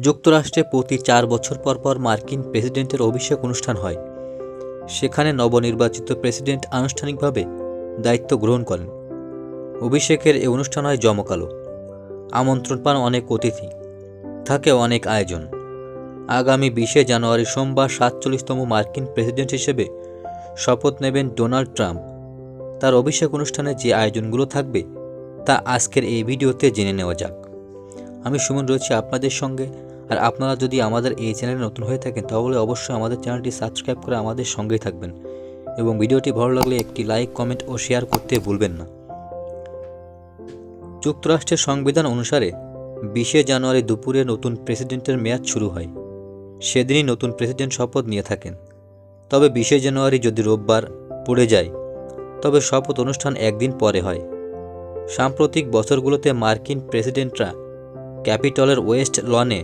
যুক্তরাষ্ট্রে প্রতি 4 বছর পর পর মার্কিন প্রেসিডেন্টের অভিষেক অনুষ্ঠান হয়। সেখানে নবনির্বাচিত প্রেসিডেন্ট আনুষ্ঠানিকভাবে দায়িত্ব গ্রহণ করেন। অভিষেকের এই অনুষ্ঠান হয় জমকালো। আমন্ত্রণ পান অনেক অতিথি, থাকে অনেক আয়োজন। আগামী 20শে জানুয়ারি সোমবার 47তম মার্কিন প্রেসিডেন্ট হিসেবে শপথ নেবেন ডোনাল্ড ট্রাম্প। তার অভিষেক অনুষ্ঠানে যে আয়োজনগুলো থাকবে তা আজকের এই ভিডিওতে জেনে নেওয়া যাক। আমি সুমন রয়েছি আপনাদের সঙ্গে। আর আপনারা যদি আমাদের এই চ্যানেলে নতুন হয়ে থাকেন তাহলে অবশ্যই আমাদের চ্যানেলটি সাবস্ক্রাইব করে আমাদের সঙ্গেই থাকবেন এবং ভিডিওটি ভালো লাগলে একটি লাইক, কমেন্ট ও শেয়ার করতে ভুলবেন না। যুক্তরাষ্ট্রের সংবিধান অনুসারে 20শে জানুয়ারি দুপুরে নতুন প্রেসিডেন্টের মেয়াদ শুরু হয়। সেদিনই নতুন প্রেসিডেন্ট শপথ নিয়ে থাকেন। তবে 20শে জানুয়ারি যদি রোববার পড়ে যায় তবে শপথ অনুষ্ঠান একদিন পরে হয়। সাম্প্রতিক বছরগুলোতে মার্কিন প্রেসিডেন্টরা ক্যাপিটলের ওয়েস্ট লনে